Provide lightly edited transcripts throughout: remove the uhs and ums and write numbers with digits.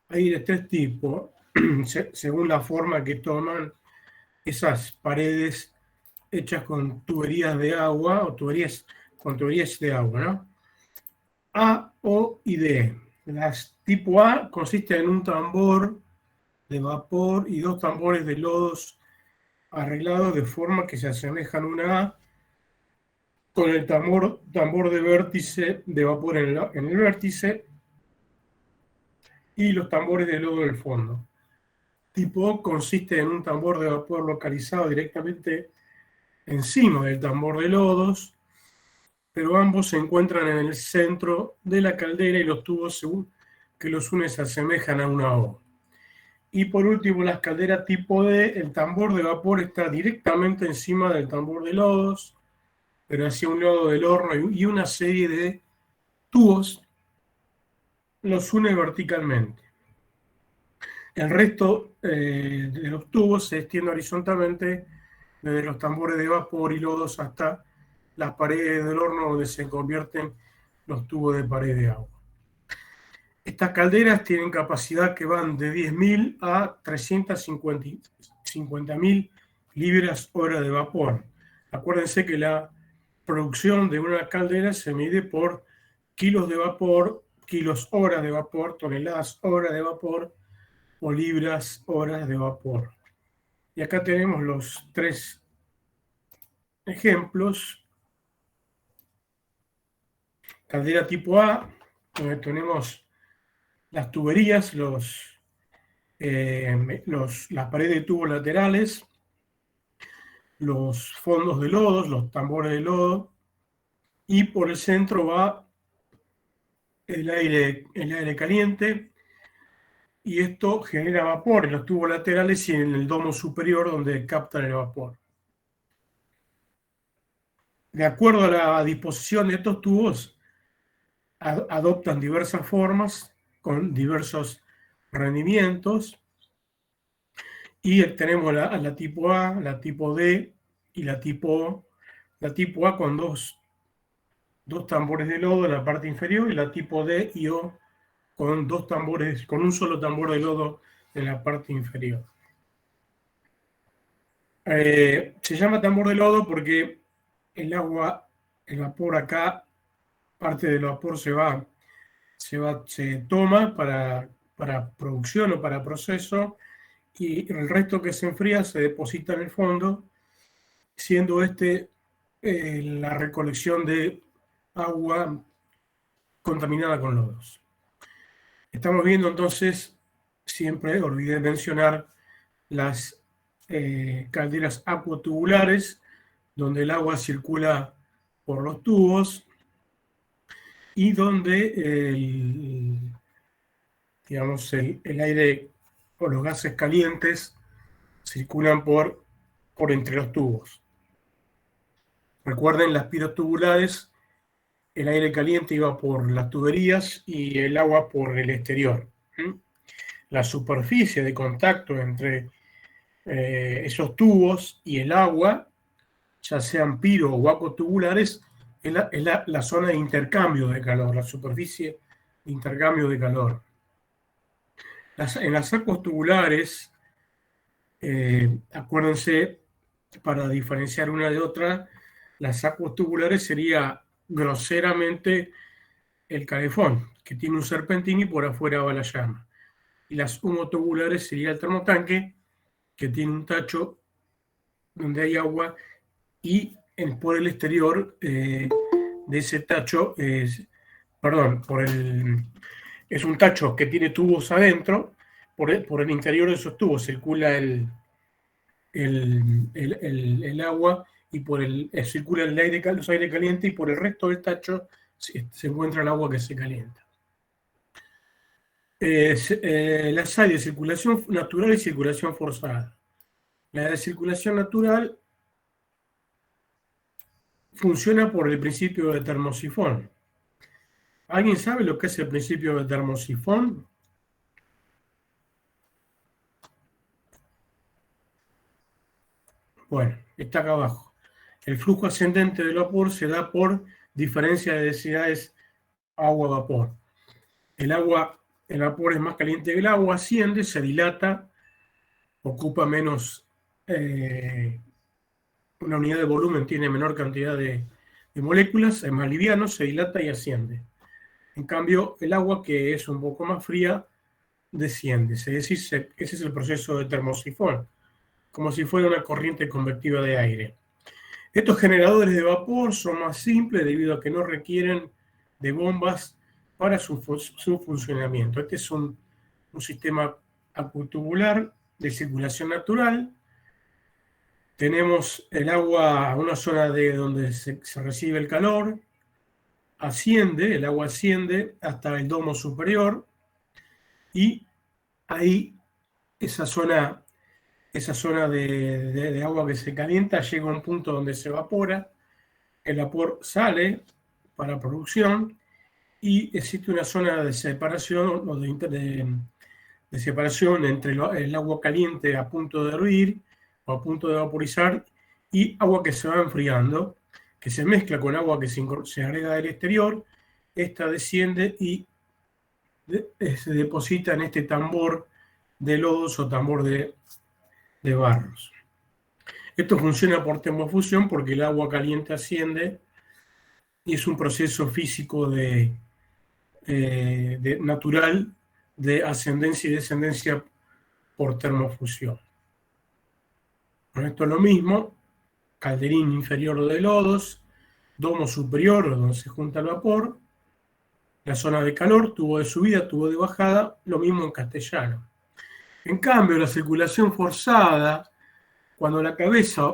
Hay de tres tipos, según la forma que toman esas paredes hechas con tuberías de agua o con tuberías de agua, ¿no? A, O y D. Las tipo A consisten en un tambor de vapor y dos tambores de lodos arreglados de forma que se asemejan una A con el tambor de vértice de vapor en el vértice y los tambores de lodo en el fondo. Tipo O consiste en un tambor de vapor localizado directamente encima del tambor de lodos, pero ambos se encuentran en el centro de la caldera y los tubos según que los une se asemejan a una O. Y por último, las calderas tipo D, el tambor de vapor está directamente encima del tambor de lodos, pero hacia un lado del horno y una serie de tubos los une verticalmente. El resto de los tubos se extiende horizontalmente desde los tambores de vapor y lodos hasta las paredes del horno donde se convierten los tubos de pared de agua. Estas calderas tienen capacidad que van de 10.000 a 350.000 libras hora de vapor. Acuérdense que la producción de una caldera se mide por kilos de vapor, kilos hora de vapor, toneladas hora de vapor o libras horas de vapor. Y acá tenemos los tres ejemplos. Caldera tipo A, donde tenemos las tuberías, las paredes de tubos laterales, los fondos de lodos, los tambores de lodo, y por el centro va el aire caliente, y esto genera vapor en los tubos laterales y en el domo superior donde captan el vapor. De acuerdo a la disposición de estos tubos, adoptan diversas formas con diversos rendimientos, y tenemos la tipo A, la tipo D y la tipo O. La tipo A con dos tambores de lodo en la parte inferior, y la tipo D y O con con un solo tambor de lodo en la parte inferior. Se llama tambor de lodo porque el agua, el vapor acá, parte del vapor se toma para producción o para proceso, y el resto que se enfría se deposita en el fondo, siendo la recolección de agua contaminada con lodos. Estamos viendo entonces, siempre olvidé mencionar las calderas acuatubulares, donde el agua circula por los tubos y donde el aire o los gases calientes circulan por entre los tubos. Recuerden, las piras tubulares, el aire caliente iba por las tuberías y el agua por el exterior. La superficie de contacto entre esos tubos y el agua, ya sean piro o acuatubulares, es la zona de intercambio de calor, la superficie de intercambio de calor. En las acuatubulares, acuérdense, para diferenciar una de otra, las acuatubulares sería groseramente el calefón, que tiene un serpentín y por afuera va la llama. Y las humotubulares sería el termotanque, que tiene un tacho donde hay agua, y por el exterior de ese tacho, es un tacho que tiene tubos adentro. Por el interior de esos tubos circula el agua, y circula los aire caliente, y por el resto del tacho se encuentra el agua que se calienta. Las hay de circulación natural y circulación forzada. La de circulación natural funciona por el principio de termosifón. ¿Alguien sabe lo que es el principio de termosifón? Bueno, está acá abajo. El flujo ascendente del vapor se da por diferencia de densidades agua-vapor. El agua el vapor es más caliente que el agua, asciende, se dilata, ocupa menos, una unidad de volumen tiene menor cantidad de moléculas, es más liviano, se dilata y asciende. En cambio, el agua, que es un poco más fría, desciende. Es decir, ese es el proceso de termosifón, como si fuera una corriente convectiva de aire. Estos generadores de vapor son más simples debido a que no requieren de bombas para su funcionamiento. Este es un sistema acutubular de circulación natural. Tenemos el agua a una zona de donde se recibe el calor, el agua asciende hasta el domo superior y ahí esa zona de agua que se calienta llega a un punto donde se evapora, el vapor sale para producción y existe una zona de separación o de separación entre el agua caliente a punto de hervir o a punto de vaporizar y agua que se va enfriando, que se mezcla con agua que se agrega del exterior. Esta desciende y se deposita en este tambor de lodos o tambor de barros. Esto funciona por termofusión porque el agua caliente asciende y es un proceso físico natural de ascendencia y descendencia por termofusión. Con esto es lo mismo, calderín inferior de lodos, domo superior donde se junta el vapor, la zona de calor, tubo de subida, tubo de bajada, lo mismo en castellano. En cambio, la circulación forzada, cuando la cabeza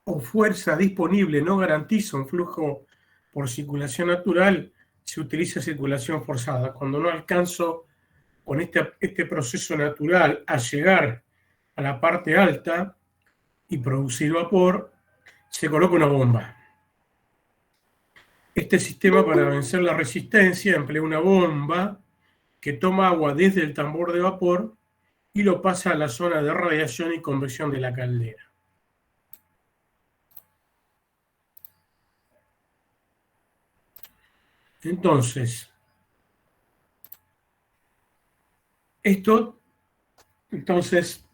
o fuerza disponible no garantiza un flujo por circulación natural, se utiliza circulación forzada. Cuando no alcanzo con este proceso natural a llegar a la parte alta y producir vapor, se coloca una bomba. Este sistema, para vencer la resistencia, emplea una bomba que toma agua desde el tambor de vapor y lo pasa a la zona de radiación y convección de la caldera. Entonces,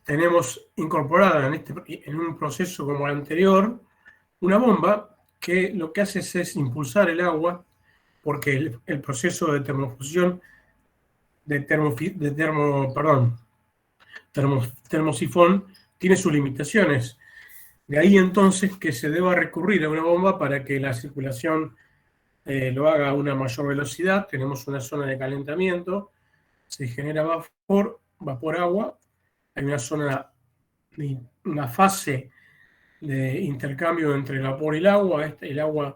tenemos incorporada en un proceso como el anterior, una bomba que lo que hace es impulsar el agua, porque el proceso de termofusión, termosifón, tiene sus limitaciones. De ahí entonces que se deba recurrir a una bomba para que la circulación lo haga a una mayor velocidad. Tenemos una zona de calentamiento, se genera vapor agua, hay una fase de intercambio entre el vapor y el agua. El agua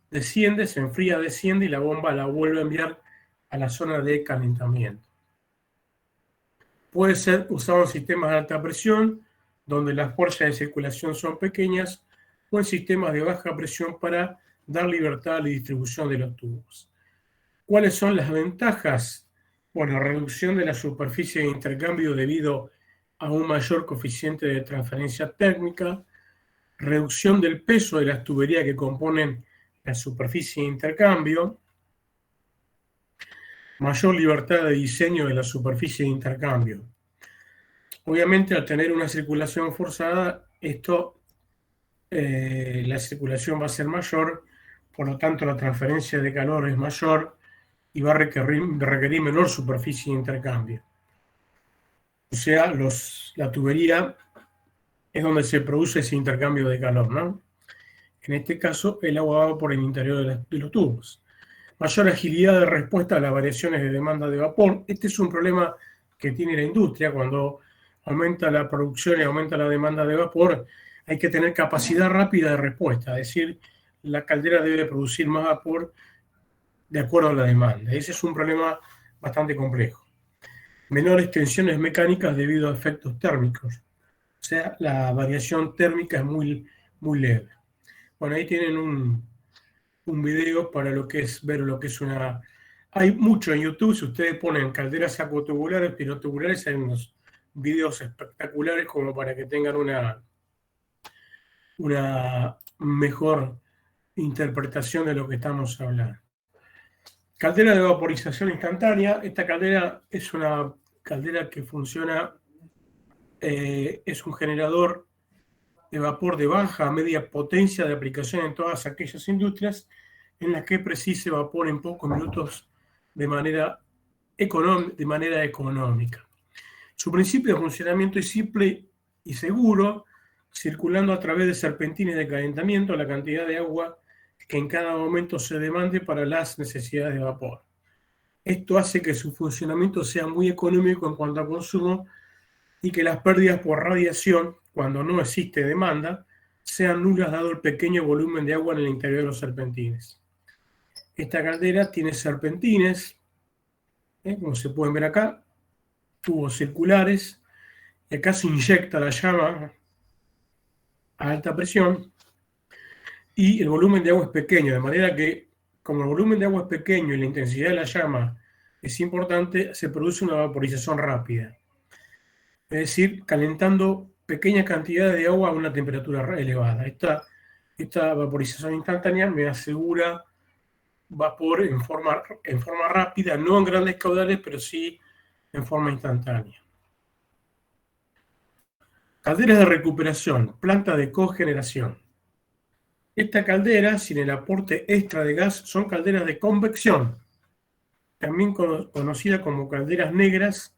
desciende, se enfría, desciende y la bomba la vuelve a enviar a la zona de calentamiento. Puede ser usado en sistemas de alta presión, donde las fuerzas de circulación son pequeñas, o en sistemas de baja presión para dar libertad a la distribución de los tubos. ¿Cuáles son las ventajas? Bueno, reducción de la superficie de intercambio debido a un mayor coeficiente de transferencia térmica, reducción del peso de las tuberías que componen la superficie de intercambio, mayor libertad de diseño de la superficie de intercambio. Obviamente, al tener una circulación forzada, la circulación va a ser mayor, por lo tanto la transferencia de calor es mayor y va a requerir menor superficie de intercambio. O sea, la tubería es donde se produce ese intercambio de calor, ¿no? En este caso, el agua va por el interior de los tubos. Mayor agilidad de respuesta a las variaciones de demanda de vapor. Este es un problema que tiene la industria. Cuando aumenta la producción y aumenta la demanda de vapor, hay que tener capacidad rápida de respuesta. Es decir, la caldera debe producir más vapor de acuerdo a la demanda. Ese es un problema bastante complejo. Menores tensiones mecánicas debido a efectos térmicos. O sea, la variación térmica es muy, muy leve. Bueno, ahí tienen un video para lo que es ver lo que es una... Hay mucho en YouTube, si ustedes ponen calderas acotubulares, pirotubulares, hay unos videos espectaculares como para que tengan una mejor interpretación de lo que estamos hablando. Caldera de vaporización instantánea. Esta caldera es una caldera que funciona, es un generador de vapor de baja a media potencia de aplicación en todas aquellas industrias en las que precise vapor en pocos minutos de manera económica. Su principio de funcionamiento es simple y seguro, circulando a través de serpentines de calentamiento la cantidad de agua que en cada momento se demande para las necesidades de vapor. Esto hace que su funcionamiento sea muy económico en cuanto a consumo y que las pérdidas por radiación, cuando no existe demanda, sean nulas dado el pequeño volumen de agua en el interior de los serpentines. Esta caldera tiene serpentines, como se pueden ver acá, tubos circulares, y acá se inyecta la llama a alta presión y el volumen de agua es pequeño, de manera que como el volumen de agua es pequeño y la intensidad de la llama es importante, se produce una vaporización rápida. Es decir, calentando pequeñas cantidades de agua a una temperatura elevada. Esta vaporización instantánea me asegura vapor en forma rápida, no en grandes caudales, pero sí en forma instantánea. Calderas de recuperación, planta de cogeneración. Esta caldera, sin el aporte extra de gas, son calderas de convección, también conocidas como calderas negras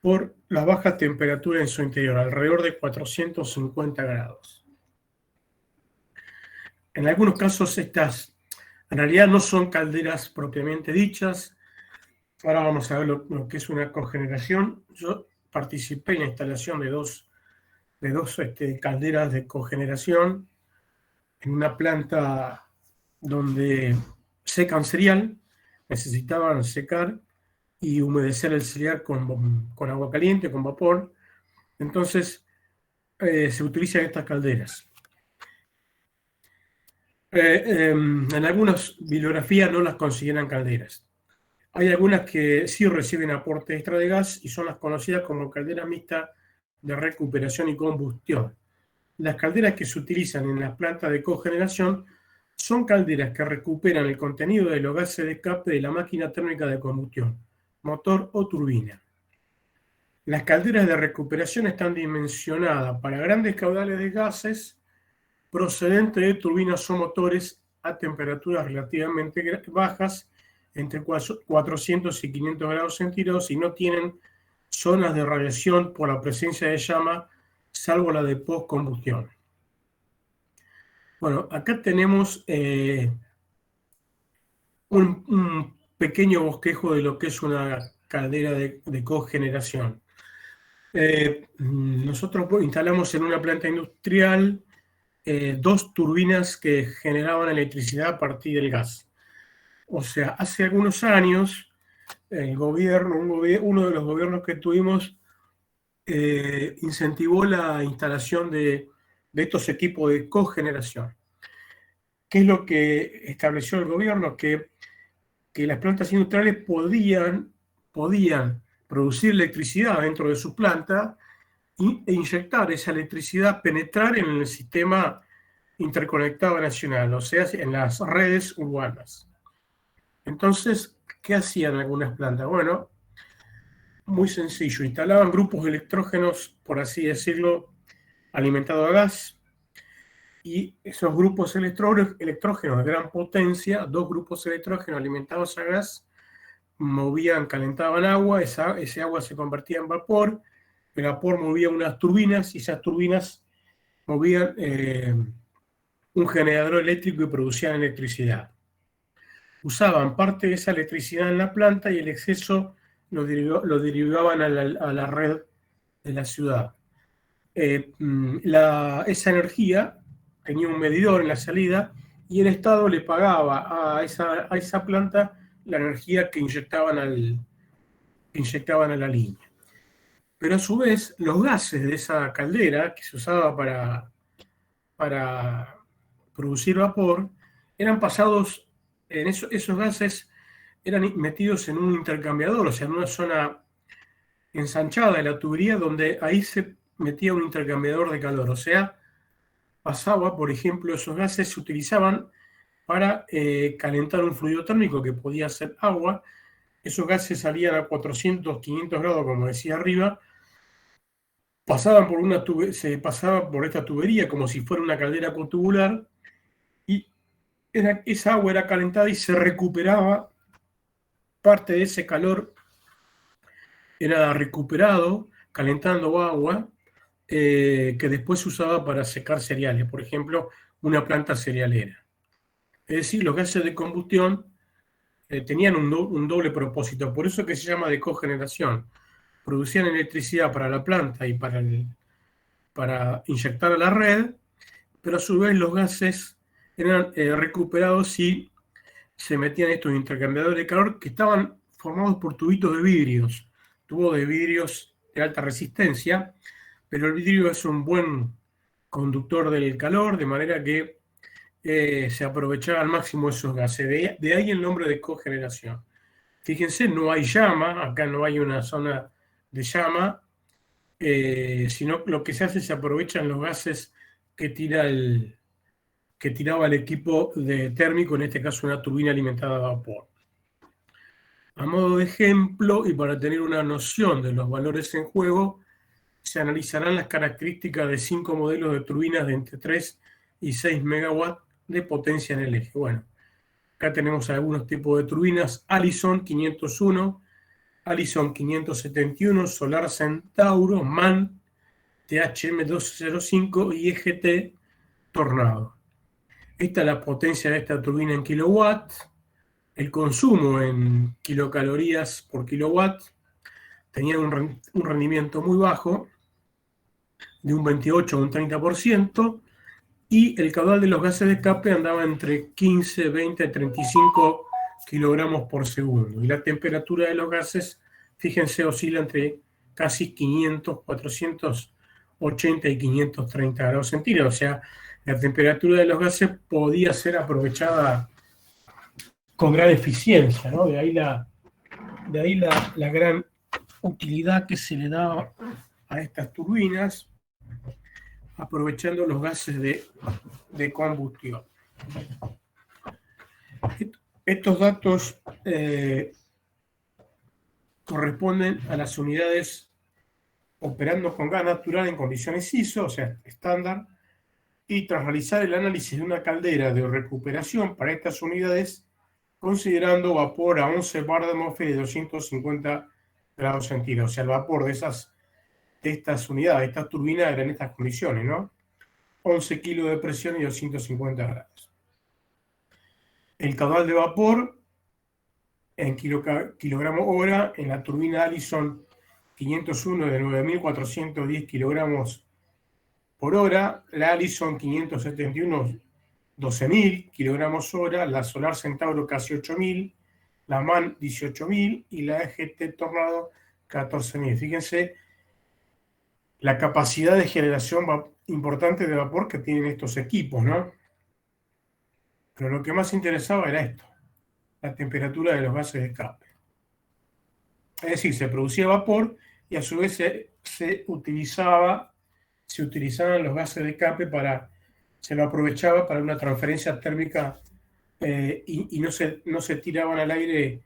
por la baja temperatura en su interior, alrededor de 450 grados. En algunos casos estas en realidad no son calderas propiamente dichas. Ahora vamos a ver lo que es una cogeneración. Yo participé en la instalación de dos calderas de cogeneración en una planta donde secan cereal, necesitaban secar y humedecer el cereal con agua caliente, con vapor. Entonces se utilizan estas calderas. En algunas bibliografías no las consideran calderas. Hay algunas que sí reciben aporte extra de gas y son las conocidas como calderas mixtas de recuperación y combustión. Las calderas que se utilizan en las plantas de cogeneración son calderas que recuperan el contenido de los gases de escape de la máquina térmica de combustión, motor o turbina. Las calderas de recuperación están dimensionadas para grandes caudales de gases procedentes de turbinas o motores a temperaturas relativamente bajas, entre 400 y 500 grados centígrados, y no tienen zonas de radiación por la presencia de llama, salvo la de postcombustión. Bueno, acá tenemos un pequeño bosquejo de lo que es una caldera de cogeneración. Nosotros instalamos en una planta industrial 2 turbinas que generaban electricidad a partir del gas. O sea, hace algunos años, uno de los gobiernos que tuvimos incentivó la instalación de estos equipos de cogeneración. ¿Qué es lo que estableció el gobierno? Que las plantas industriales podían producir electricidad dentro de su planta e inyectar esa electricidad, penetrar en el sistema interconectado nacional, o sea, en las redes urbanas. Entonces, ¿qué hacían algunas plantas? Bueno, muy sencillo, instalaban grupos de electrógenos, por así decirlo, alimentados a gas, y esos grupos electrógenos de gran potencia, 2 grupos electrógenos alimentados a gas, calentaban agua, ese agua se convertía en vapor, el vapor movía unas turbinas y esas turbinas movían un generador eléctrico y producían electricidad. Usaban parte de esa electricidad en la planta y el exceso lo derivaban a la red de la ciudad. Esa energía tenía un medidor en la salida y el Estado le pagaba a esa planta la energía que inyectaban a la línea. Pero a su vez, los gases de esa caldera, que se usaba para producir vapor, eran pasados, esos gases eran metidos en un intercambiador, o sea, en una zona ensanchada de la tubería, donde ahí se metía un intercambiador de calor. O sea, pasaba, por ejemplo, esos gases se utilizaban para calentar un fluido térmico que podía ser agua. Esos gases salían a 400, 500 grados, como decía arriba, se pasaba por esta tubería como si fuera una caldera tubular, y esa agua era calentada y se recuperaba parte de ese calor, era recuperado calentando agua que después se usaba para secar cereales, por ejemplo, una planta cerealera. Es decir, los gases de combustión tenían un doble propósito, por eso que se llama de cogeneración. Producían electricidad para la planta y para inyectar a la red, pero a su vez los gases eran recuperados y se metían estos intercambiadores de calor que estaban formados por tubitos de vidrios, tubos de vidrios de alta resistencia, pero el vidrio es un buen conductor del calor, de manera que se aprovechaba al máximo esos gases. De ahí el nombre de cogeneración. Fíjense, no hay llama, acá no hay una zona de llama, sino lo que se hace es se aprovechan los gases que tiraba el equipo térmico, en este caso una turbina alimentada a vapor. A modo de ejemplo, y para tener una noción de los valores en juego, se analizarán las características de 5 modelos de turbinas de entre 3 y 6 megawatts de potencia en el eje. Bueno, acá tenemos algunos tipos de turbinas: Allison 501, Allison 571, Solar Centauro, MAN, THM 205 y EGT Tornado. Esta es la potencia de esta turbina en kilowatts. El consumo en kilocalorías por kilowatt tenía un rendimiento muy bajo, de un 28 a un 30%, y el caudal de los gases de escape andaba entre 15, 20 y 35 kilogramos por segundo. Y la temperatura de los gases, fíjense, oscila entre casi 500, 480 y 530 grados centígrados. O sea, la temperatura de los gases podía ser aprovechada con gran eficiencia, ¿no? De ahí la gran utilidad que se le da a estas turbinas, aprovechando los gases de combustión. Estos datos corresponden a las unidades operando con gas natural en condiciones ISO, o sea, estándar, y tras realizar el análisis de una caldera de recuperación para estas unidades, considerando vapor a 11 bar de atmósfera y 250 grados centígrados. O sea, el vapor de estas unidades, estas turbinas, eran en estas condiciones, ¿no? 11 kilos de presión y 250 grados. El caudal de vapor en kilogramos hora en la turbina Allison 501 de 9.410 kilogramos por hora, la Allison 571 12.000 kilogramos hora, la Solar Centauro casi 8.000, la MAN 18.000 y la EGT Tornado 14.000. Fíjense la capacidad de generación importante de vapor que tienen estos equipos, ¿no? Pero lo que más interesaba era esto, la temperatura de los gases de escape. Es decir, se producía vapor y a su vez se utilizaban los gases de escape se lo aprovechaba para una transferencia térmica y no se tiraban al aire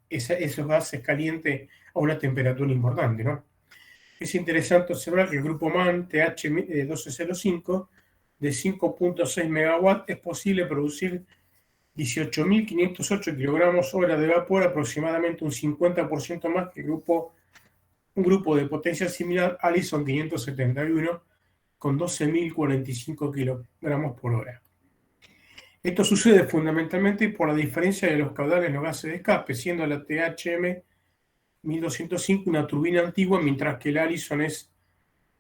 esos gases calientes a una temperatura importante, ¿no? Es interesante observar que el grupo MAN TH1205 de 5.6 megawatts es posible producir 18.508 kilogramos hora de vapor, aproximadamente un 50% más que un grupo de potencia similar, Allison 571, con 12.045 kilogramos por hora. Esto sucede fundamentalmente por la diferencia de los caudales de los gases de escape, siendo la THM 1205 una turbina antigua, mientras que el Allison es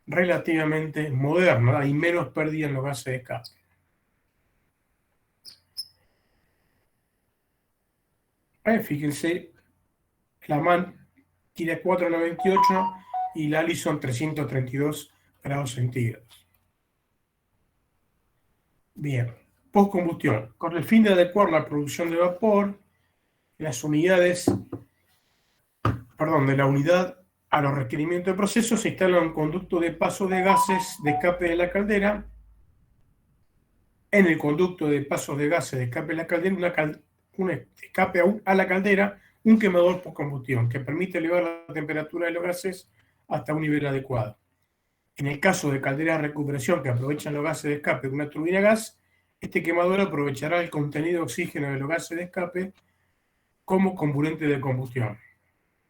relativamente moderna, hay menos pérdida en los gases de escape. Fíjense, la MAN tiene 498 y la Allison 332 grados centígrados. Bien, postcombustión. Con el fin de adecuar la producción de vapor, las unidades, de la unidad a los requerimientos de proceso, se instala un conducto de paso de gases de escape de la caldera en el conducto de pasos de gases de escape a la caldera, un escape a la caldera, un quemador por combustión que permite elevar la temperatura de los gases hasta un nivel adecuado. En el caso de calderas de recuperación que aprovechan los gases de escape de una turbina a gas, este quemador aprovechará el contenido de oxígeno de los gases de escape como comburente de combustión.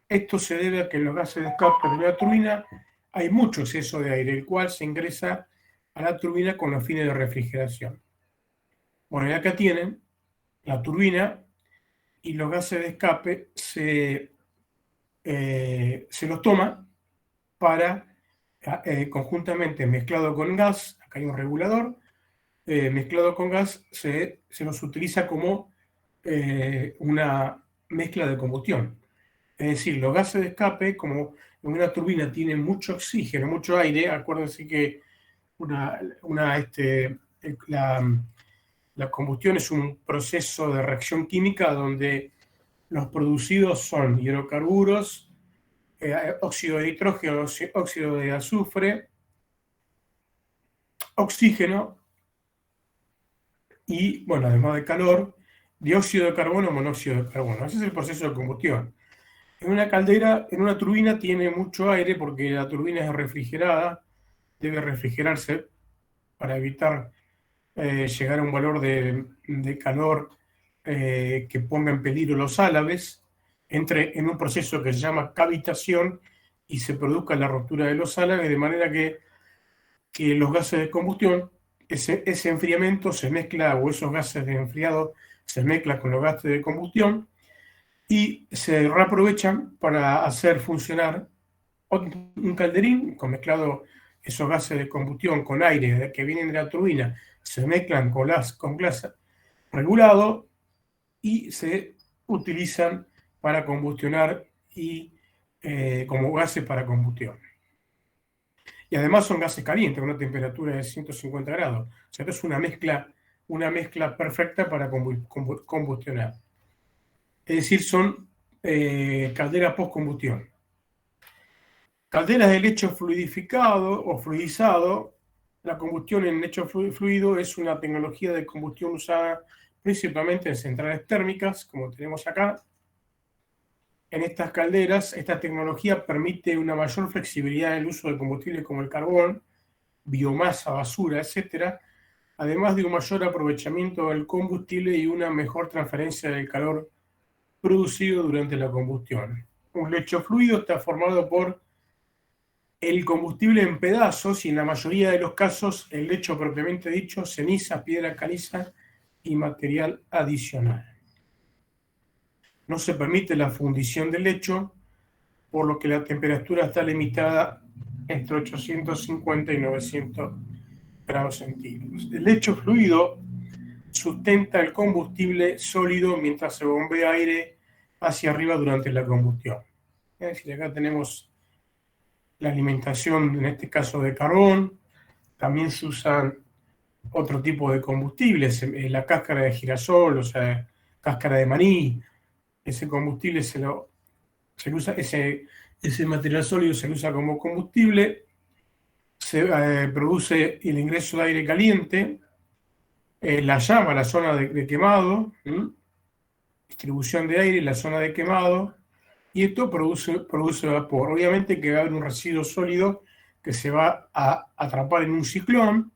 Esto se debe a que en los gases de escape de una turbina hay mucho exceso de aire, el cual se ingresa a la turbina con los fines de refrigeración. Bueno, y acá tienen la turbina y los gases de escape se los toma para conjuntamente mezclado con gas, acá hay un regulador, mezclado con gas se los utiliza como una mezcla de combustión. Es decir, los gases de escape, como en una turbina tienen mucho oxígeno, mucho aire, acuérdense que la combustión es un proceso de reacción química donde los producidos son hidrocarburos, óxido de nitrógeno, óxido de azufre, oxígeno y, bueno, además de calor, dióxido de carbono, monóxido de carbono. Ese es el proceso de combustión. En una caldera, en una turbina tiene mucho aire porque la turbina es refrigerada, debe refrigerarse para evitar llegar a un valor de calor que ponga en peligro los álabes, entre en un proceso que se llama cavitación y se produzca la ruptura de los álabes, de manera que los gases de combustión, ese enfriamiento se mezcla, o esos gases de enfriado se mezclan con los gases de combustión y se reaprovechan para hacer funcionar un calderín con mezclado esos gases de combustión con aire que vienen de la turbina, se mezclan con gas regulado y se utilizan para combustionar y como gases para combustión. Y además son gases calientes, con una temperatura de 150 grados. O sea, esto es una mezcla perfecta para combustionar. Es decir, son calderas post-combustión. Calderas de lecho fluidificado o fluidizado. La combustión en lecho fluido es una tecnología de combustión usada principalmente en centrales térmicas, como tenemos acá. En estas calderas, esta tecnología permite una mayor flexibilidad en el uso de combustibles como el carbón, biomasa, basura, etc., además de un mayor aprovechamiento del combustible y una mejor transferencia del calor producido durante la combustión. Un lecho fluido está formado por el combustible en pedazos y en la mayoría de los casos el lecho propiamente dicho, ceniza, piedra caliza y material adicional. No se permite la fundición del lecho, por lo que la temperatura está limitada entre 850 y 900 grados centígrados. El lecho fluido sustenta el combustible sólido mientras se bombea aire hacia arriba durante la combustión. Es decir, acá tenemos la alimentación, en este caso de carbón, también se usan otro tipo de combustibles, la cáscara de girasol, o sea, cáscara de maní, ese combustible se usa, ese material sólido se usa como combustible, se produce el ingreso de aire caliente, la llama, la zona de quemado, distribución de aire, la zona de quemado, y esto produce vapor. Obviamente que va a haber un residuo sólido que se va a atrapar en un ciclón,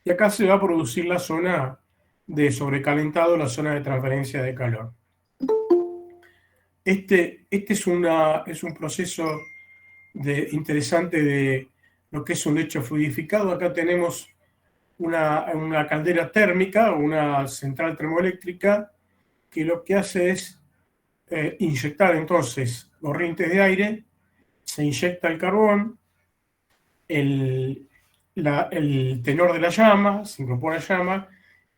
y acá se va a producir la zona de sobrecalentado, la zona de transferencia de calor. Este es un proceso interesante de lo que es un lecho fluidificado. Acá tenemos una caldera térmica, una central termoeléctrica, que lo que hace es inyectar entonces corrientes de aire, se inyecta el carbón, el tenor de la llama, se incorpora llama,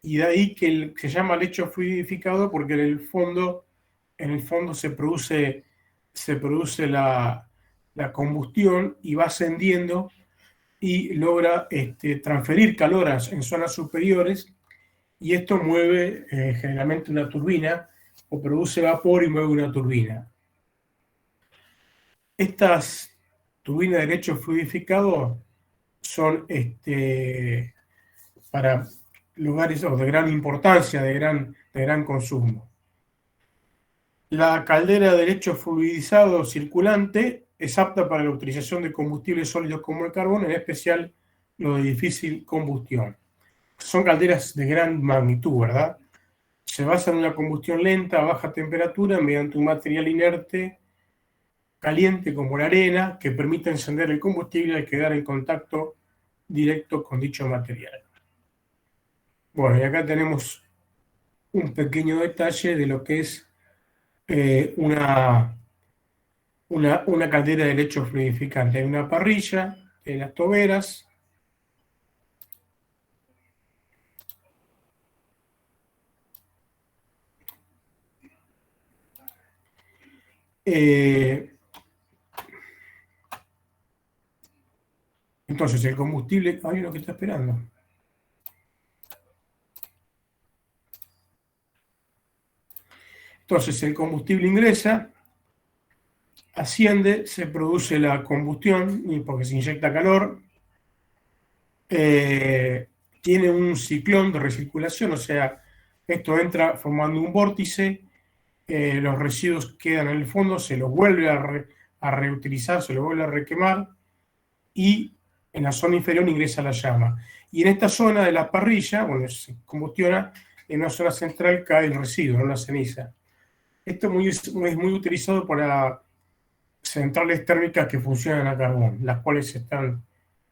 y de ahí que se llama lecho fluidificado porque en el fondo se produce la combustión y va ascendiendo y logra transferir calor en zonas superiores, y esto mueve generalmente una turbina o produce vapor y mueve una turbina. Estas turbinas de lecho fluidificado son para lugares o de gran importancia, de gran consumo. La caldera de lecho fluidizado circulante es apta para la utilización de combustibles sólidos como el carbón, en especial los de difícil combustión. Son calderas de gran magnitud, ¿verdad? Se basa en una combustión lenta a baja temperatura mediante un material inerte caliente como la arena que permite encender el combustible al quedar en contacto directo con dicho material. Bueno, y acá tenemos un pequeño detalle de lo que es una caldera de lecho fluidificante. Hay una parrilla en las toberas. Entonces el combustible, hay uno que está esperando. Entonces el combustible ingresa, asciende, se produce la combustión porque se inyecta calor, tiene un ciclón de recirculación, o sea, esto entra formando un vórtice, los residuos quedan en el fondo, se los vuelve a reutilizar, se los vuelve a requemar y en la zona inferior ingresa la llama. Y en esta zona de la parrilla, bueno, se combustiona, en una zona central cae el residuo, no la ceniza. Esto es muy utilizado para centrales térmicas que funcionan a carbón, las cuales están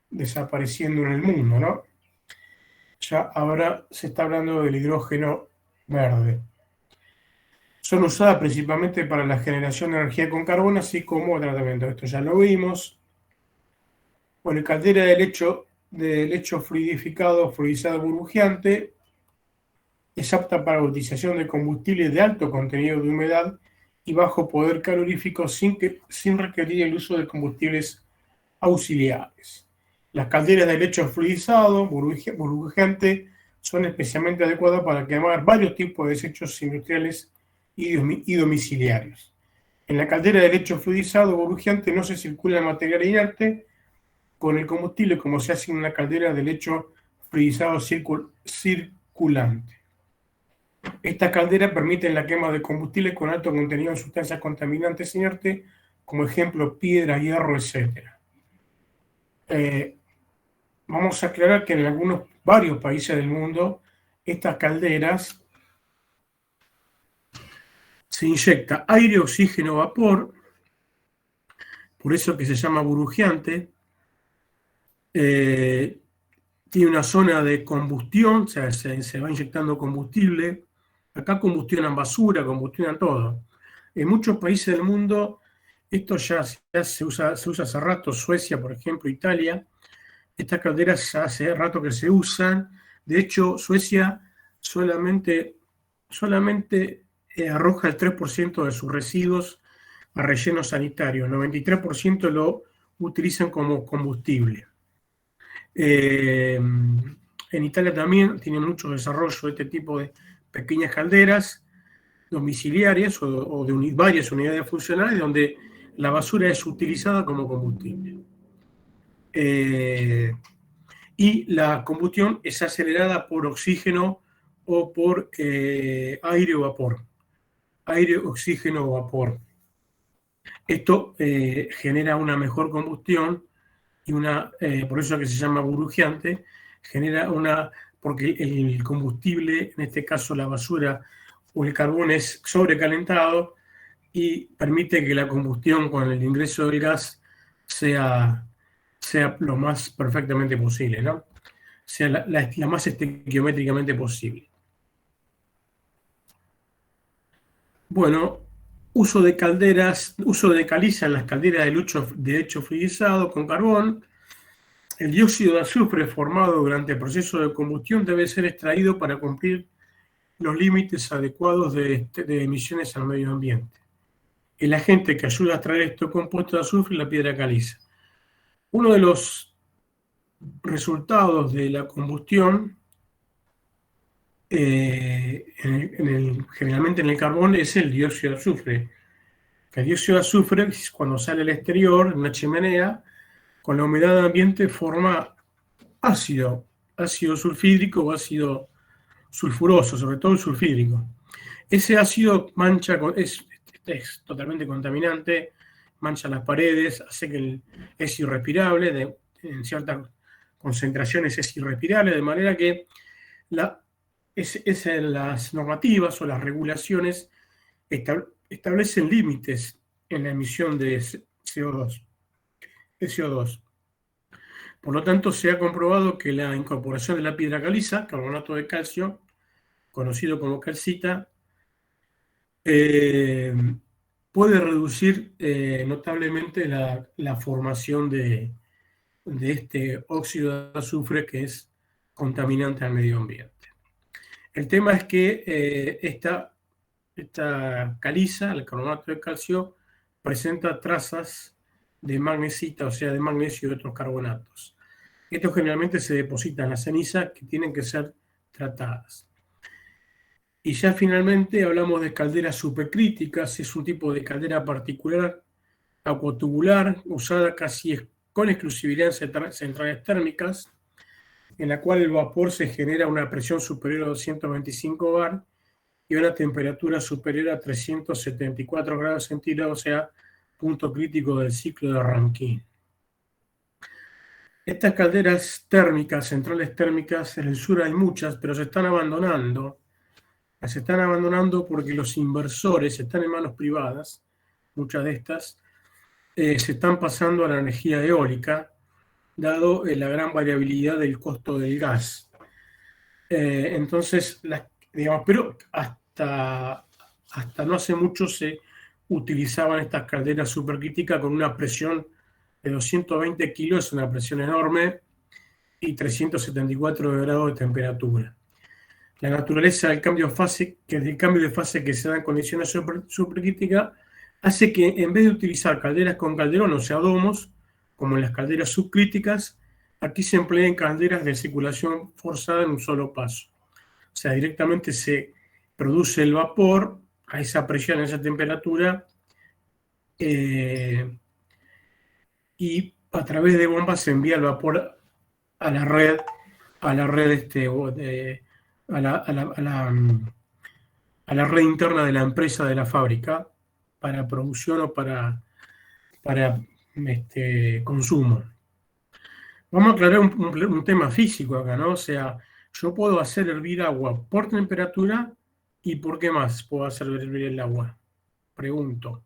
desapareciendo en el mundo, ¿no? Ya ahora se está hablando del hidrógeno verde. Son usadas principalmente para la generación de energía con carbón, así como tratamiento. Esto ya lo vimos. Bueno, caldera de lecho fluidizado burbujeante es apta para la utilización de combustibles de alto contenido de humedad y bajo poder calorífico sin requerir el uso de combustibles auxiliares. Las calderas de lecho fluidizado burbujeante son especialmente adecuadas para quemar varios tipos de desechos industriales y domiciliarios. En la caldera de lecho fluidizado burbujeante no se circula material inerte con el combustible como se hace en una caldera de lecho fluidizado circulante. Estas calderas permiten la quema de combustibles con alto contenido de sustancias contaminantes inertes, como ejemplo piedra, hierro, etc. Vamos a aclarar que en varios países del mundo, estas calderas se inyecta aire, oxígeno, vapor, por eso que se llama burbujeante. Tiene una zona de combustión, o sea, se va inyectando combustible. Acá combustionan basura, combustionan todo. En muchos países del mundo esto ya se usa hace rato, Suecia, por ejemplo, Italia. Estas calderas ya hace rato que se usan. De hecho, Suecia solamente arroja el 3% de sus residuos a relleno sanitario. El 93% lo utilizan como combustible. En Italia también tiene mucho desarrollo de este tipo de pequeñas calderas domiciliarias o de varias unidades funcionales donde la basura es utilizada como combustible. Y la combustión es acelerada por oxígeno o por aire o vapor. Aire, oxígeno o vapor. Esto genera una mejor combustión y por eso que se llama burbujeante, porque el combustible, en este caso la basura o el carbón, es sobrecalentado y permite que la combustión con el ingreso del gas sea lo más perfectamente posible, ¿no? Sea la más estequiométricamente posible. Bueno, uso de caliza en las calderas de lecho fluidizado con carbón. El dióxido de azufre formado durante el proceso de combustión debe ser extraído para cumplir los límites adecuados de emisiones al medio ambiente. El agente que ayuda a extraer estos compuestos de azufre es la piedra caliza. Uno de los resultados de la combustión, generalmente en el carbón, es el dióxido de azufre. El dióxido de azufre, cuando sale al exterior, en una chimenea, con la humedad del ambiente forma ácido sulfídrico o ácido sulfuroso, sobre todo el sulfídrico. Ese ácido es totalmente contaminante, mancha las paredes, hace que es irrespirable, en ciertas concentraciones es irrespirable, de manera que las normativas o las regulaciones establecen límites en la emisión de CO2. Por lo tanto, se ha comprobado que la incorporación de la piedra caliza, carbonato de calcio, conocido como calcita, puede reducir notablemente la formación de este óxido de azufre que es contaminante al medio ambiente. El tema es que esta caliza, el carbonato de calcio, presenta trazas de magnesita, o sea, de magnesio y otros carbonatos. Esto generalmente se deposita en las cenizas que tienen que ser tratadas. Y ya finalmente hablamos de calderas supercríticas. Es un tipo de caldera particular, acuatubular, usada casi con exclusividad en centrales térmicas, en la cual el vapor se genera a una presión superior a 225 bar y a una temperatura superior a 374 grados centígrados, o sea, punto crítico del ciclo de Rankine. Estas calderas térmicas, centrales térmicas, en el sur hay muchas, pero se están abandonando. Las están abandonando porque los inversores están en manos privadas, muchas de estas, se están pasando a la energía eólica, dado la gran variabilidad del costo del gas. Entonces, pero hasta no hace mucho se utilizaban estas calderas supercríticas con una presión de 220 kilos, una presión enorme, y 374 grados de temperatura. La naturaleza del cambio de fase que se da en condiciones supercríticas hace que, en vez de utilizar calderas con calderón, o sea, domos, como en las calderas subcríticas, aquí se emplean calderas de circulación forzada en un solo paso. O sea, directamente se produce el vapor a esa presión, a esa temperatura, y a través de bombas se envía el vapor a la red, a la red interna de la empresa, de la fábrica, para producción o para consumo. Vamos a aclarar un tema físico acá, ¿no? O sea, yo puedo hacer hervir agua por temperatura, ¿y por qué más puedo hacer hervir el agua? Pregunto.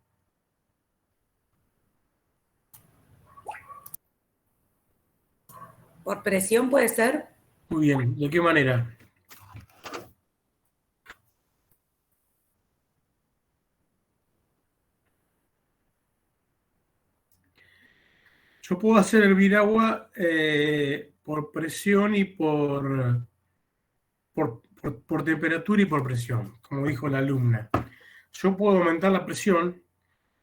¿Por presión puede ser? Muy bien, ¿de qué manera? Yo puedo hacer hervir agua por presión y por temperatura y por presión, como dijo la alumna. Yo puedo aumentar la presión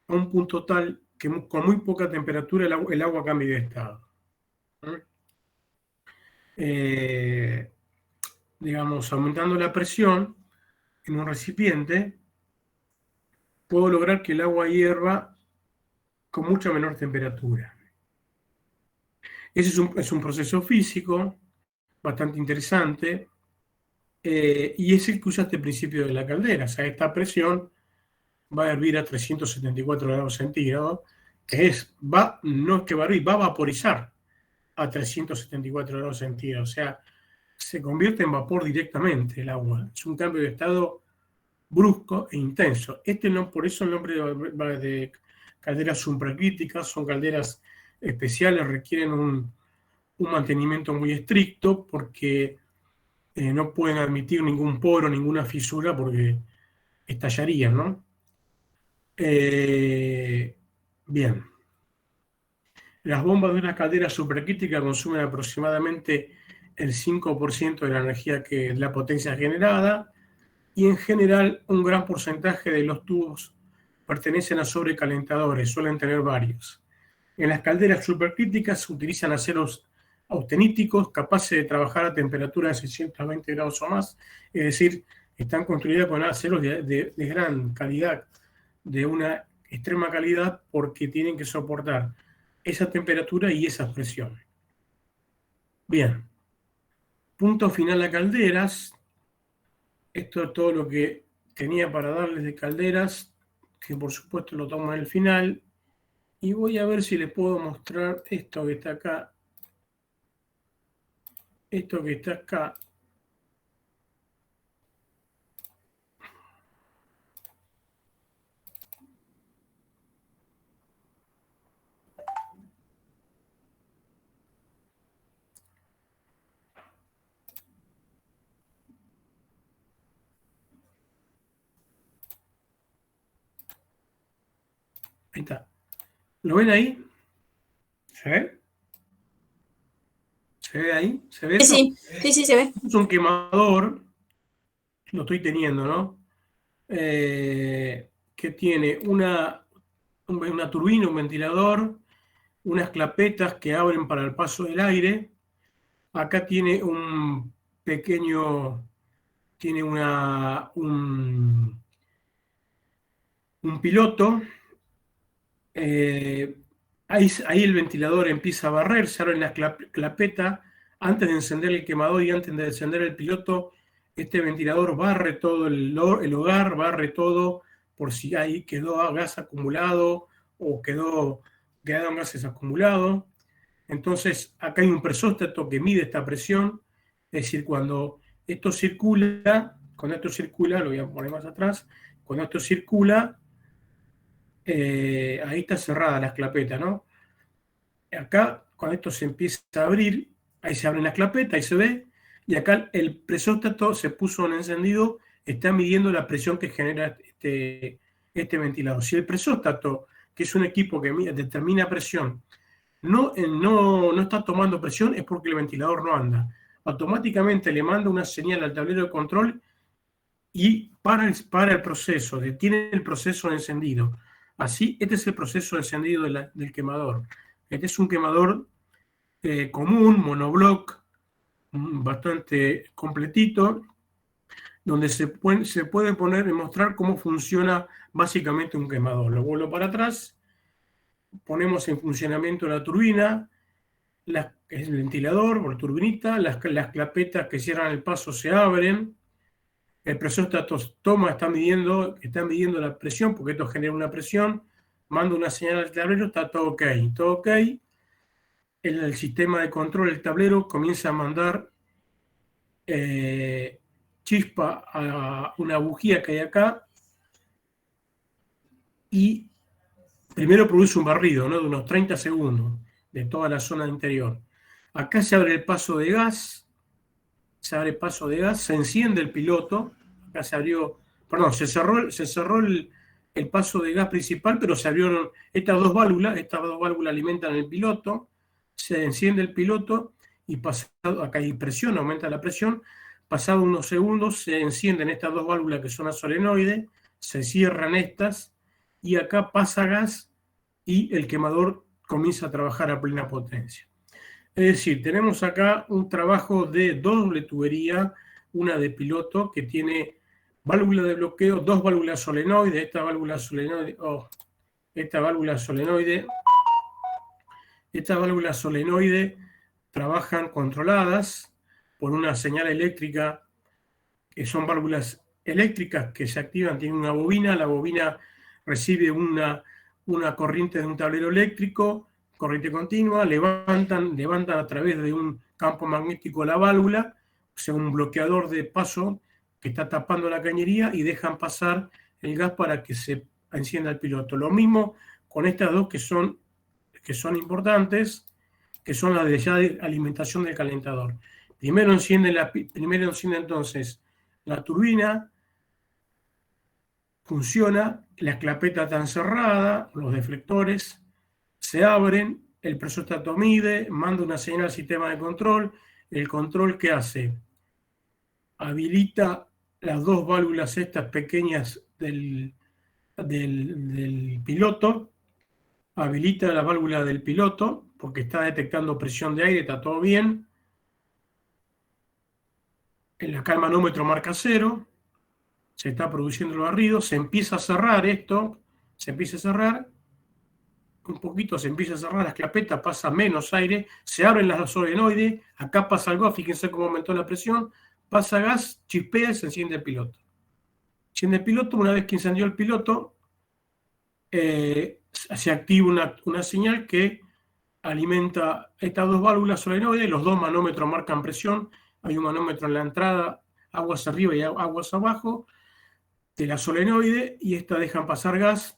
a un punto tal que con muy poca temperatura el agua cambie de estado. Digamos, aumentando la presión en un recipiente, puedo lograr que el agua hierva con mucha menor temperatura. Ese es un proceso físico bastante interesante, y es el que usa este principio de la caldera. O sea, esta presión va a hervir a 374 grados centígrados, no es que va a hervir, va a vaporizar a 374 grados centígrados. O sea, se convierte en vapor directamente el agua. Es un cambio de estado brusco e intenso. Por eso el nombre de calderas supercríticas, son calderas especiales, requieren un mantenimiento muy estricto porque no pueden admitir ningún poro, ninguna fisura, porque estallarían, ¿no? Bien. Las bombas de una caldera supercrítica consumen aproximadamente el 5% de la energía que es la potencia generada, y en general un gran porcentaje de los tubos pertenecen a sobrecalentadores, suelen tener varios. En las calderas supercríticas se utilizan aceros austeníticos capaces de trabajar a temperatura de 620 grados o más, es decir, están construidas con aceros de gran calidad, de una extrema calidad, porque tienen que soportar esa temperatura y esas presiones. Bien, punto final a calderas. Esto es todo lo que tenía para darles de calderas, que por supuesto lo tomo en el final. Y voy a ver si les puedo mostrar esto que está acá. Esto que está acá. Ahí está. ¿Lo ven ahí? ¿Se ve? ¿Se ve ahí? ¿Se ve eso? Sí, se ve. Es un quemador, lo estoy teniendo, ¿no? Que tiene una turbina, un ventilador, unas clapetas que abren para el paso del aire. Acá tiene un pequeño, tiene un piloto. Ahí el ventilador empieza a barrer, se abren las clapetas. Antes de encender el quemador y antes de encender el piloto, este ventilador barre todo el hogar, barre todo por si ahí quedó gas acumulado o quedaron gases acumulados. Entonces, acá hay un presóstato que mide esta presión, es decir, cuando esto circula, lo voy a poner más atrás, cuando esto circula, ahí está cerrada la clapeta, ¿no? Acá, cuando esto se empieza a abrir, ahí se abren las clapetas, ahí se ve, y acá el presóstato se puso en encendido, está midiendo la presión que genera este ventilador. Si el presóstato, que es un equipo que determina presión, no está tomando presión, es porque el ventilador no anda. Automáticamente le manda una señal al tablero de control y para el proceso, detiene el proceso de encendido. Así, este es el proceso de encendido del quemador. Este es un quemador común, monobloc, bastante completito, donde se puede poner y mostrar cómo funciona básicamente un quemador. Lo vuelvo para atrás, ponemos en funcionamiento la turbina, el ventilador o la turbinita, las clapetas que cierran el paso se abren, el presóstato está midiendo la presión, porque esto genera una presión, manda una señal al tablero, está todo ok. Todo ok, el sistema de control, el tablero, comienza a mandar chispa a una bujía que hay acá y primero produce un barrido, ¿no?, de unos 30 segundos de toda la zona interior. Acá se abre el paso de gas, se enciende el piloto, acá se cerró el paso de gas principal, pero se abrieron estas dos válvulas alimentan el piloto, se enciende el piloto y pasado, acá hay presión, aumenta la presión, pasado unos segundos se encienden estas dos válvulas que son a solenoide, se cierran estas y acá pasa gas y el quemador comienza a trabajar a plena potencia. Es decir, tenemos acá un trabajo de doble tubería, una de piloto que tiene válvula de bloqueo, dos válvulas solenoides, estas válvulas solenoide trabajan controladas por una señal eléctrica, que son válvulas eléctricas que se activan, tienen una bobina, la bobina recibe una corriente de un tablero eléctrico, corriente continua, levantan a través de un campo magnético la válvula, o sea, un bloqueador de paso que está tapando la cañería y dejan pasar el gas para que se encienda el piloto. Lo mismo con estas dos que son importantes, que son las de alimentación del calentador. Primero enciende entonces la turbina, funciona, las clapetas están cerradas, los deflectores se abren, el presóstato mide, manda una señal al sistema de control, el control ¿qué hace? Habilita las dos válvulas estas pequeñas del piloto, habilita la válvula del piloto porque está detectando presión de aire, está todo bien. Acá el manómetro marca 0, se está produciendo el barrido, se empieza a cerrar un poquito, se empieza a cerrar las clapetas, pasa menos aire, se abren las solenoides, acá pasa algo, fíjense cómo aumentó la presión, pasa gas, chispea y se enciende el piloto. Enciende el piloto, una vez que encendió el piloto, se activa una señal que alimenta estas dos válvulas solenoides, los dos manómetros marcan presión, hay un manómetro en la entrada, aguas arriba y aguas abajo, de la solenoide, y esta dejan pasar gas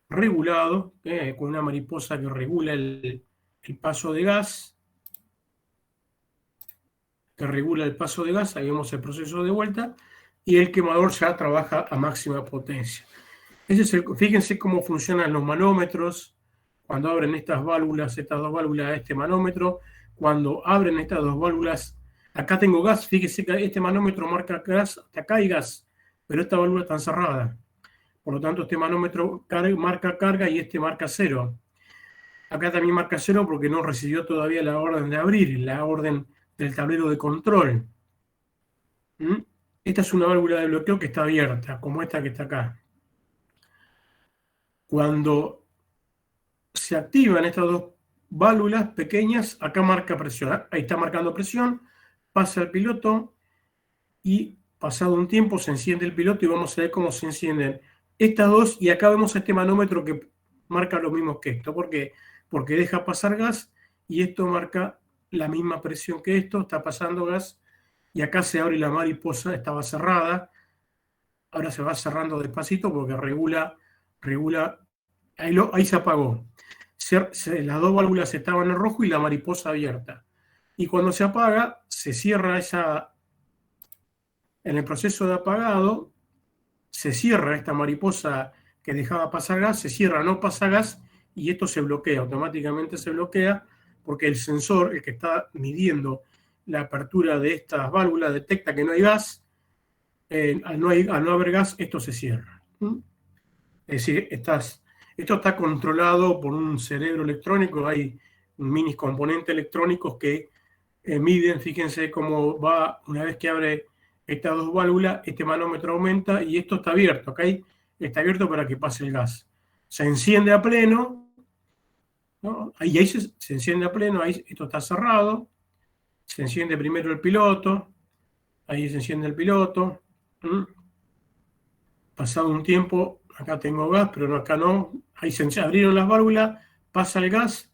regulado, con una mariposa que regula el paso de gas, ahí vemos el proceso de vuelta, y el quemador ya trabaja a máxima potencia. Fíjense cómo funcionan los manómetros, cuando abren estas dos válvulas, este manómetro, cuando abren estas dos válvulas, acá tengo gas, fíjense que este manómetro marca gas, hasta acá hay gas, pero esta válvula está cerrada. Por lo tanto, este manómetro marca carga y este marca cero. Acá también marca cero porque no recibió todavía la orden de abrir, la orden del tablero de control. Esta es una válvula de bloqueo que está abierta, como esta que está acá. Cuando se activan estas dos válvulas pequeñas, acá marca presión, ahí está marcando presión, pasa el piloto y pasado un tiempo se enciende el piloto y vamos a ver cómo se encienden estas dos, y acá vemos este manómetro que marca lo mismo que esto. ¿Por qué? Porque deja pasar gas y esto marca la misma presión que esto, está pasando gas y acá se abre la mariposa, estaba cerrada, ahora se va cerrando despacito porque regula, ahí se apagó. Las dos válvulas estaban en rojo y la mariposa abierta. Y cuando se apaga, se cierra en el proceso de apagado, se cierra esta mariposa que dejaba pasar gas, se cierra, no pasa gas, y esto se bloquea, automáticamente se bloquea, porque el sensor, el que está midiendo la apertura de estas válvulas, detecta que no hay gas, al no haber gas, esto se cierra. Es decir, esto está controlado por un cerebro electrónico, hay mini componentes electrónicos que miden, fíjense cómo va, una vez que abre estas dos válvulas, este manómetro aumenta y esto está abierto, ¿ok? Está abierto para que pase el gas. Se enciende a pleno, ¿no? Ahí se enciende a pleno, ahí esto está cerrado, se enciende primero el piloto, ahí se enciende el piloto. Pasado un tiempo, acá tengo gas, pero acá no, ahí se abrieron las válvulas, pasa el gas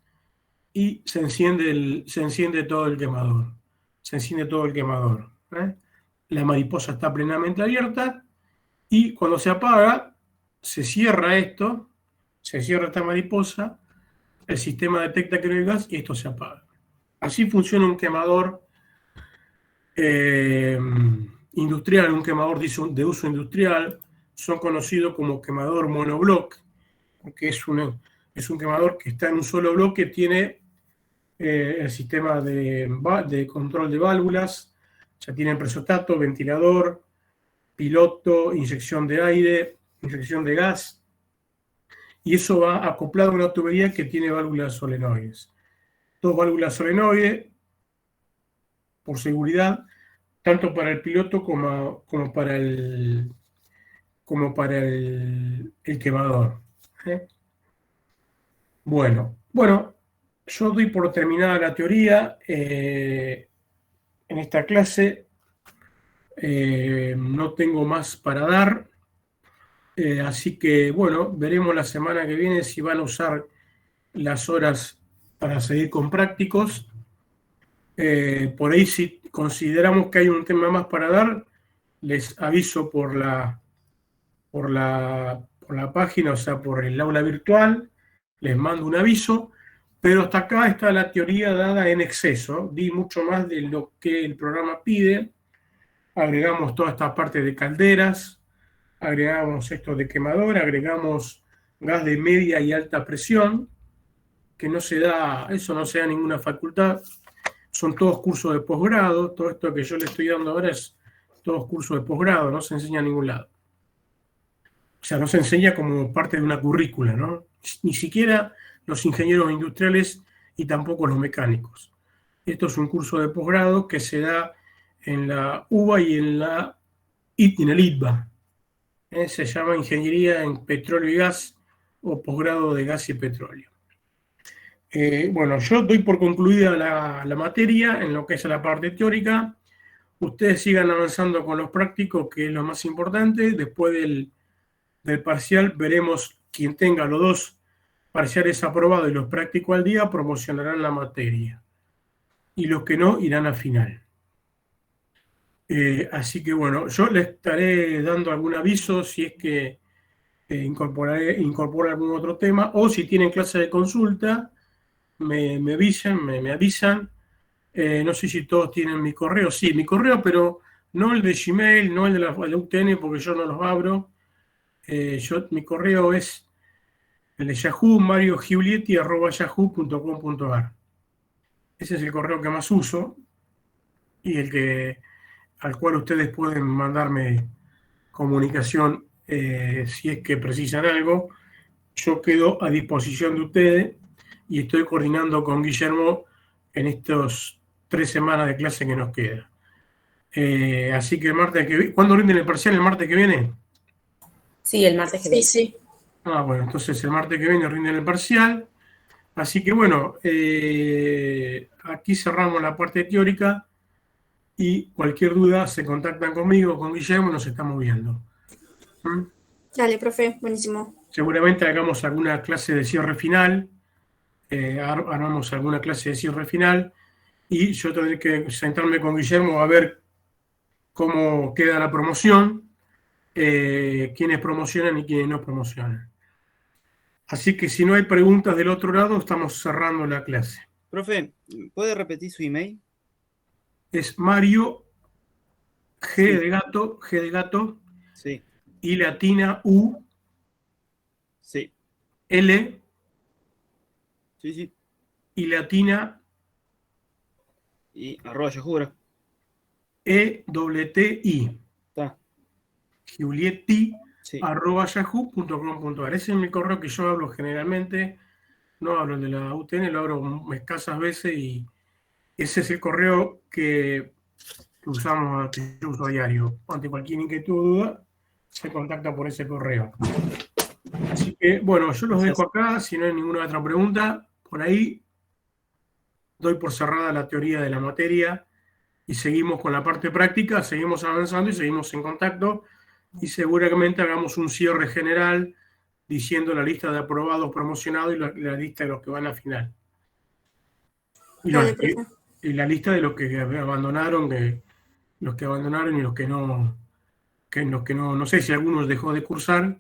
y se enciende todo el quemador. Se enciende todo el quemador. La mariposa está plenamente abierta y cuando se apaga, se cierra esto, se cierra esta mariposa, el sistema detecta que no hay gas y esto se apaga. Así funciona un quemador industrial, un quemador de uso industrial. Son conocidos como quemador monobloc, porque es un quemador que está en un solo bloque, tiene el sistema de control de válvulas, ya tiene presostato, ventilador, piloto, inyección de aire, inyección de gas, y eso va acoplado a una tubería que tiene válvulas solenoides. Dos válvulas solenoides, por seguridad, tanto para el piloto como para el quemador. Bueno, yo doy por terminada la teoría en esta clase. No tengo más para dar. Así que, veremos la semana que viene si van a usar las horas para seguir con prácticos. Por ahí, si consideramos que hay un tema más para dar, les aviso por la página, o sea, por el aula virtual, les mando un aviso, pero hasta acá está la teoría dada en exceso. Di mucho más de lo que el programa pide. Agregamos toda esta parte de calderas, agregamos esto de quemador, agregamos gas de media y alta presión, que eso no se da en ninguna facultad. Son todos cursos de posgrado. Todo esto que yo le estoy dando ahora es todos cursos de posgrado, no se enseña en ningún lado. O sea, no se enseña como parte de una currícula, ¿no? Ni siquiera los ingenieros industriales y tampoco los mecánicos. Esto es un curso de posgrado que se da en la UBA y en el ITBA. Se llama Ingeniería en Petróleo y Gas o posgrado de Gas y Petróleo. Yo doy por concluida la materia en lo que es la parte teórica. Ustedes sigan avanzando con los prácticos, que es lo más importante. Después del parcial veremos quien tenga los 2 parciales aprobados y los prácticos al día promocionarán la materia. Y los que no irán al final. Así que bueno, yo les estaré dando algún aviso si es que incorpora algún otro tema, o si tienen clase de consulta, me avisan. No sé si todos tienen mi correo. Sí, mi correo, pero no el de Gmail, no el de la UTN, porque yo no los abro. Mi correo es el de Yahoo, mariogiulietti@yahoo.com.ar. Ese es el correo que más uso y al cual ustedes pueden mandarme comunicación si es que precisan algo. Yo quedo a disposición de ustedes y estoy coordinando con Guillermo en estas 3 semanas de clase que nos queda. Así que el martes que viene, ¿cuándo rinden el parcial? ¿El martes que viene? Sí, el martes que viene. Sí. Bueno, entonces el martes que viene rinden el parcial. Así que bueno, aquí cerramos la parte teórica y cualquier duda se contactan conmigo, con Guillermo, nos estamos viendo. Dale, profe, buenísimo. Seguramente hagamos alguna clase de cierre final, armamos alguna clase de cierre final y yo tendré que sentarme con Guillermo a ver cómo queda la promoción, quiénes promocionan y quiénes no promocionan. Así que si no hay preguntas del otro lado, estamos cerrando la clase. Profe, ¿puede repetir su email? Es Mario, G de gato, Sí. I latina U, Sí. L, Sí. I latina Y @Yahoo. EWTI. Está. Giulietti, Sí. @yahoo.com.ar. Ese es mi correo que yo hablo generalmente. No hablo el de la UTN, lo hablo escasas veces y ese es el correo que usamos, que yo uso a diario. Ante cualquier inquietud o duda, se contacta por ese correo. Así que, bueno, yo los dejo acá. Si no hay ninguna otra pregunta, por ahí doy por cerrada la teoría de la materia y seguimos con la parte práctica, seguimos avanzando y seguimos en contacto y seguramente hagamos un cierre general diciendo la lista de aprobados promocionados y la lista de los que van a final. Y la lista de los que abandonaron, los que abandonaron y los que no sé si algunos dejó de cursar,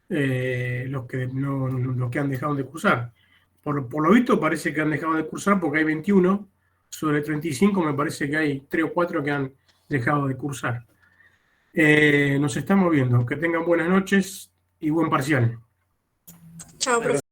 los que han dejado de cursar. Por lo visto parece que han dejado de cursar porque hay 21, sobre 35 me parece que hay 3 o 4 que han dejado de cursar. Nos estamos viendo. Que tengan buenas noches y buen parcial. Chao, profe.